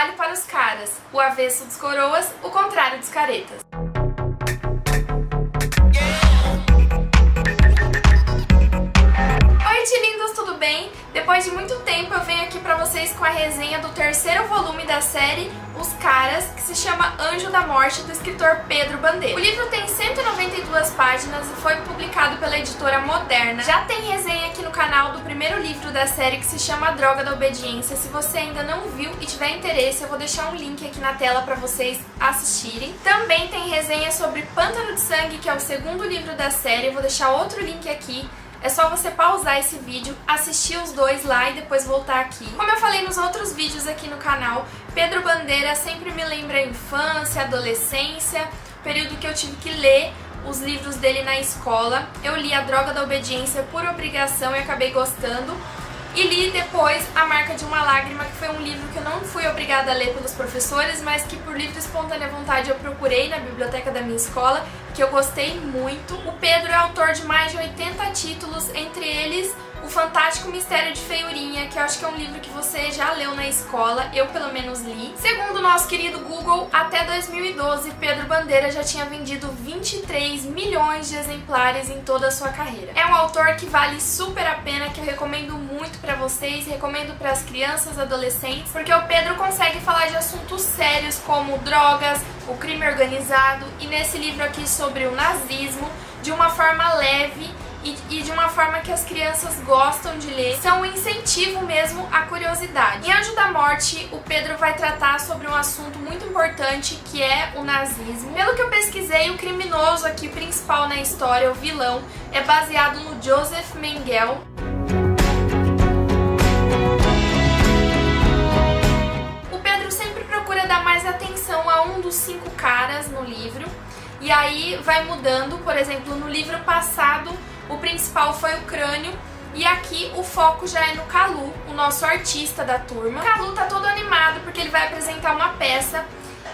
trabalho para os caras, o avesso dos coroas, o contrário dos caretas. Oi, tilindos, tudo bem? Depois de muito tempo eu venho aqui pra vocês com a resenha do terceiro volume da série Os Caras, que se chama Anjo da Morte, do escritor Pedro Bandeira. O livro tem 192 páginas e foi publicado pela editora Moderna. Já tem resenha aqui no canal do primeiro livro da série, que se chama A Droga da Obediência. Se você ainda não viu e tiver interesse, eu vou deixar um link aqui na tela pra vocês assistirem. Também tem resenha sobre Pântano de Sangue, que é o segundo livro da série. Eu vou deixar outro link aqui. É só você pausar esse vídeo, assistir os dois lá e depois voltar aqui. Como eu falei nos outros vídeos aqui no canal, Pedro Bandeira sempre me lembra a infância, a adolescência, período que eu tive que ler os livros dele na escola. Eu li A Droga da Obediência por obrigação e acabei gostando. E li depois A Marca de uma Lágrima, que foi um livro que eu não fui obrigada a ler pelos professores, mas que por livre e espontânea vontade eu procurei na biblioteca da minha escola, que eu gostei muito. O Pedro é autor de mais de 80 títulos, entre eles O Fantástico Mistério de Feiurinha, que eu acho que é um livro que você já leu na escola, eu pelo menos li. Segundo o nosso querido Google, até 2012, Pedro Bandeira já tinha vendido 23 milhões de exemplares em toda a sua carreira. É um autor que vale super a pena, que eu recomendo muito pra vocês, recomendo para as crianças e adolescentes, porque o Pedro consegue falar de assuntos sérios como drogas, o crime organizado e nesse livro aqui sobre o nazismo, de uma forma leve e de uma forma que as crianças gostam de ler, são um incentivo mesmo à curiosidade. Em Anjo da Morte, o Pedro vai tratar sobre um assunto muito importante, que é o nazismo. Pelo que eu pesquisei, o criminoso aqui principal na história, o vilão, é baseado no Joseph Mengele. O Pedro sempre procura dar mais atenção a um dos 5 caras no livro, e aí vai mudando. Por exemplo, no livro passado, o principal foi o Crânio, e aqui o foco já é no Calu, o nosso artista da turma. O Calu tá todo animado porque ele vai apresentar uma peça,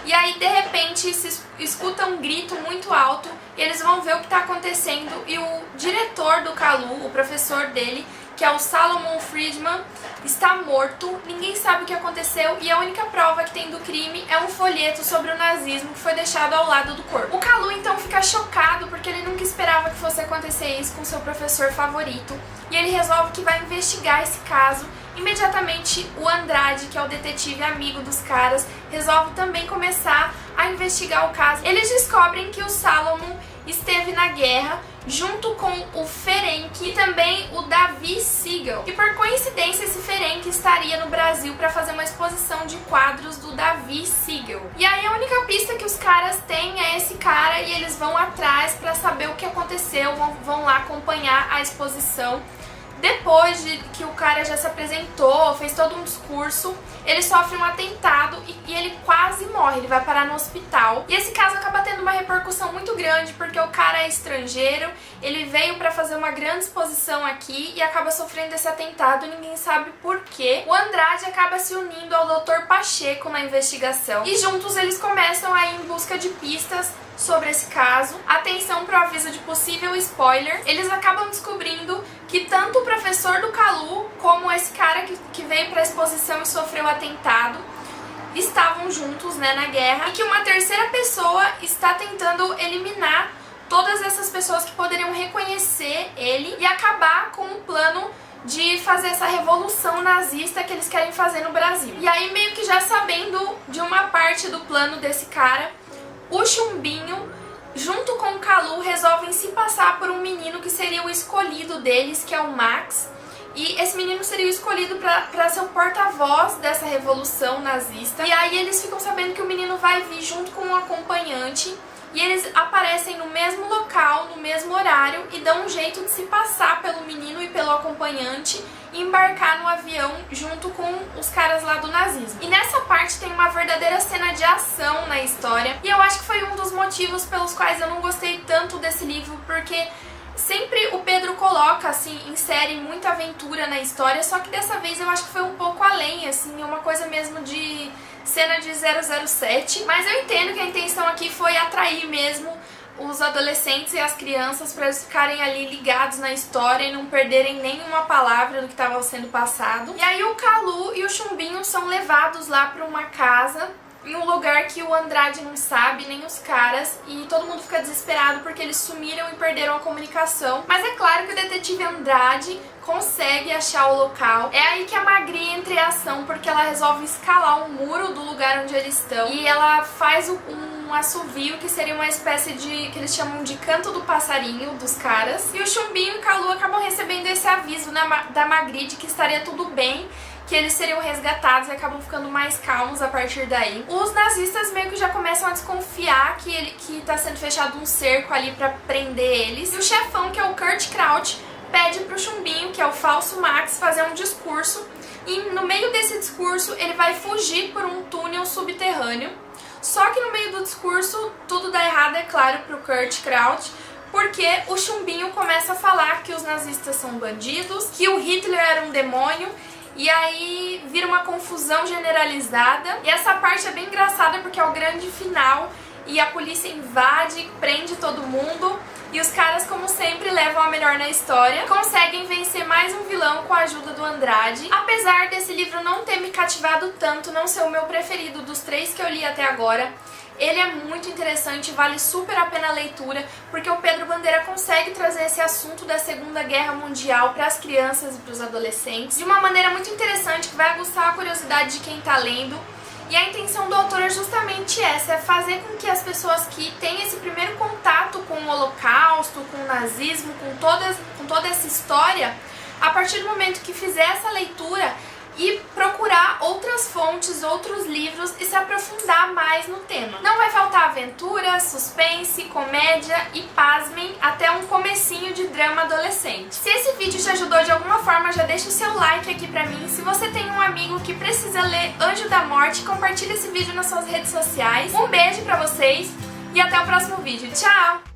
e aí de repente se escuta um grito muito alto, e eles vão ver o que tá acontecendo, e o diretor do Calu, o professor dele, que é o Salomon Friedman, está morto, ninguém sabe o que aconteceu, e a única prova que tem do crime é um folheto sobre o nazismo que foi deixado ao lado do corpo. O Calu então fica chocado porque ele nunca esperava que fosse acontecer isso com seu professor favorito, e ele resolve que vai investigar esse caso. Imediatamente o Andrade, que é o detetive amigo dos caras, resolve também começar a investigar o caso. Eles descobrem que o Salomon esteve na guerra junto com o Ferenc e também o Davi Siegel. E por coincidência esse Ferenc estaria no Brasil para fazer uma exposição de quadros do Davi Siegel. E aí a única pista que os caras têm é esse cara, e eles vão atrás para saber o que aconteceu, vão lá acompanhar a exposição. Depois de que o cara já se apresentou, fez todo um discurso, ele sofre um atentado e ele quase morre, ele vai parar no hospital. E esse caso acaba tendo uma repercussão muito grande, porque o cara é estrangeiro, ele veio pra fazer uma grande exposição aqui e acaba sofrendo esse atentado e ninguém sabe por quê. O Andrade acaba se unindo ao Dr. Pacheco na investigação, e juntos eles começam a ir em busca de pistas sobre esse caso. Atenção para o aviso de possível spoiler. Eles acabam descobrindo que tanto o professor do Calu como esse cara que veio para a exposição e sofreu o atentado estavam juntos, né, na guerra, e que uma terceira pessoa está tentando eliminar todas essas pessoas que poderiam reconhecer ele e acabar com o plano de fazer essa revolução nazista que eles querem fazer no Brasil. E aí, meio que já sabendo de uma parte do plano desse cara, o Chumbinho, junto com o Calu, resolvem se passar por um menino que seria o escolhido deles, que é o Max. E esse menino seria o escolhido para ser o porta-voz dessa revolução nazista. E aí eles ficam sabendo que o menino vai vir junto com um acompanhante, e eles aparecem no mesmo local, no mesmo horário, e dão um jeito de se passar pelo menino e pelo acompanhante e embarcar no avião junto com os caras lá do nazismo. E nessa parte tem uma verdadeira cena de ação na história, e eu acho que foi um dos motivos pelos quais eu não gostei tanto desse livro, porque sempre o Pedro coloca, assim, insere muita aventura na história, só que dessa vez eu acho que foi um pouco além, assim, uma coisa mesmo de cena de 007, mas eu entendo que a intenção aqui foi atrair mesmo os adolescentes e as crianças para eles ficarem ali ligados na história e não perderem nenhuma palavra do que estava sendo passado. E aí o Kalu e o Chumbinho são levados lá para uma casa em um lugar que o Andrade não sabe, nem os caras, e todo mundo fica desesperado porque eles sumiram e perderam a comunicação. Mas é claro que o detetive Andrade consegue achar o local. É aí que a Magri entra em ação, porque ela resolve escalar um muro do lugar onde eles estão e ela faz um assovio que seria uma espécie de, que eles chamam de canto do passarinho dos caras. E o Chumbinho e o Kalu acabam recebendo esse aviso da Magri de que estaria tudo bem, que eles seriam resgatados e acabam ficando mais calmos a partir daí. Os nazistas meio que já começam a desconfiar que tá sendo fechado um cerco ali pra prender eles. E o chefão, que é o Kurt Kraut, pede pro Chumbinho, que é o falso Max, fazer um discurso. E no meio desse discurso ele vai fugir por um túnel subterrâneo. Só que no meio do discurso tudo dá errado, é claro, pro Kurt Kraut, porque o Chumbinho começa a falar que os nazistas são bandidos, que o Hitler era um demônio. E aí vira uma confusão generalizada. E essa parte é bem engraçada porque é o grande final e a polícia invade, prende todo mundo. E os caras, como sempre, levam a melhor na história. Conseguem vencer mais um vilão com a ajuda do Andrade. Apesar desse livro não ter me cativado tanto, não ser o meu preferido dos 3 que eu li até agora, ele é muito interessante, vale super a pena a leitura, porque o Pedro Bandeira consegue trazer esse assunto da Segunda Guerra Mundial para as crianças e para os adolescentes de uma maneira muito interessante, que vai aguçar a curiosidade de quem está lendo. E a intenção do autor é justamente essa, é fazer com que as pessoas que têm esse primeiro contato com o Holocausto, com o nazismo, com toda essa história, a partir do momento que fizer essa leitura e procurar outras fontes, outros livros e se aprofundar mais no tema. Não vai faltar aventura, suspense, comédia e, pasmem, até um comecinho de drama adolescente. Se esse vídeo te ajudou de alguma forma, já deixa o seu like aqui pra mim. Se você tem um amigo que precisa ler Anjo da Morte, compartilha esse vídeo nas suas redes sociais. Um beijo pra vocês e até o próximo vídeo. Tchau!